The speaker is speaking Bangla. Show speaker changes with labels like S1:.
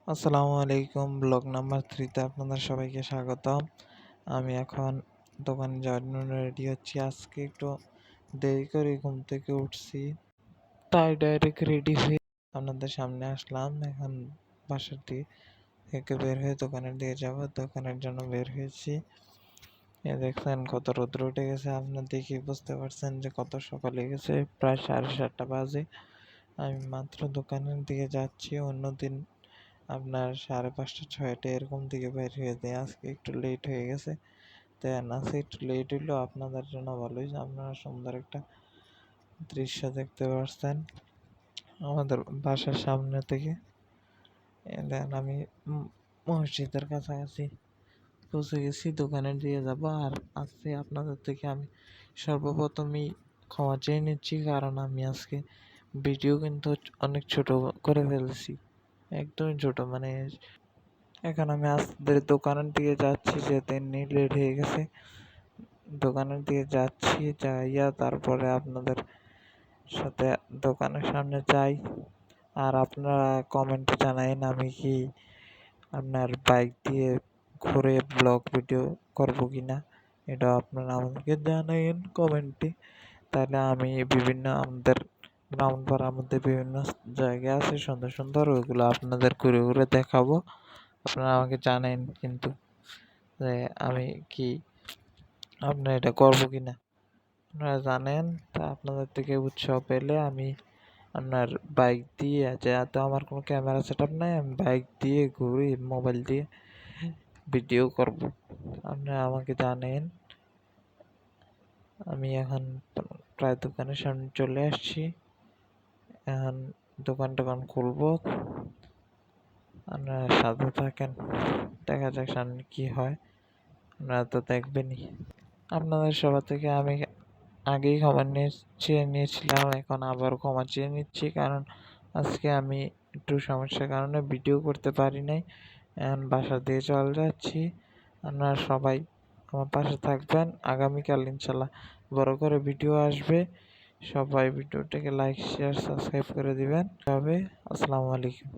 S1: আসসালামু আলাইকুম। ব্লগ নাম্বার 3 তে আপনাদের সবাইকে স্বাগতম। আমি এখন দোকানে যাওয়ার জন্য রেডি হচ্ছি। আজকে একটু দেরি করে ঘুম থেকে উঠছি, তাই ডাইরেক্ট রেডি হয়ে আপনাদের সামনে আসলাম। এখন বাসার থেকে বের হয়ে দোকানের দিকে যাব, দোকানের জন্য বের হয়েছি। দেখছেন কত রৌদ্র উঠে গেছে, আপনার দেখে বুঝতে পারছেন যে কত সকালে গেছে, প্রায় 7:30 বাজে। আমি মাত্র দোকানের দিকে যাচ্ছি। অন্যদিন আপনার 5:30-6টা এরকম দিকে বের হয়ে যায়। আজকে একটু লেট হয়ে গেছে, তাই আজকে একটু লেট হইলেও আপনাদের জন্য ভালোই, আপনারা সুন্দর একটা দৃশ্য দেখতে পাচ্ছেন আমাদের বাসার সামনে থেকে। দেন আমি মসজিদের কাছাকাছি পৌঁছে গেছি, দোকানের দিকে যাব। আর আজকে আপনাদের থেকে আমি সর্বপ্রথমই ক্ষমা চেয়ে নিচ্ছি, কারণ আমি আজকে ভিডিও কিন্তু অনেক ছোট করে ফেলেছি, একদমই ছোট। মানে এখন আমি আপনাদের দোকানের দিকে যাচ্ছি, যেতে লেট হয়ে গেছে। দোকানের দিকে যাচ্ছি, যাইয়া তারপরে আপনাদের সাথে দোকানের সামনে যাই। আর আপনারা কমেন্টে জানাইন আমি কি আপনার বাইক দিয়ে ঘুরে ব্লগ ভিডিও করবো কিনা, এটা আপনারা আমাকে জানাইন কমেন্টে। তাহলে আমি বিভিন্ন আমাদের ব্রাহ্মণপাড়ার মধ্যে বিভিন্ন জায়গা আছে সুন্দর সুন্দর, ওইগুলো আপনাদের ঘুরে ঘুরে দেখাবো। আপনারা আমাকে জানেন কিন্তু যে আমি কি আপনার এটা করবো কিনা, আপনারা জানেন। তা আপনাদের থেকে উৎসাহ পেলে আমি আপনার বাইক দিয়ে, যেহেতু আমার কোনো ক্যামেরা সেট আপ নাই, আমি বাইক দিয়ে ঘুরি, মোবাইল দিয়ে ভিডিও করব। আপনারা আমাকে জানেন। আমি এখন প্রায় দোকানের সামনে চলে আসছি। এখন দোকান টোকান খুলবো, আপনারা সাথে থাকেন, দেখা যাক সামনে কি হয়, আপনারা তো দেখবেনই। আপনাদের সবার থেকে আমি আগেই ক্ষমা চেয়ে নিয়েছিলাম, এখন আবার ক্ষমা চেয়ে নিচ্ছি, কারণ আজকে আমি একটু সমস্যার কারণে ভিডিও করতে পারি নাই। এখন বাসা দিয়ে চলে যাচ্ছি। আপনারা সবাই আমার পাশে থাকবেন। আগামীকাল ইনশাল্লাহ বড় করে ভিডিও আসবে। সবাই ভিডিওটাকে লাইক শেয়ার সাবস্ক্রাইব করে দিবেন। তবে আসসালামু আলাইকুম।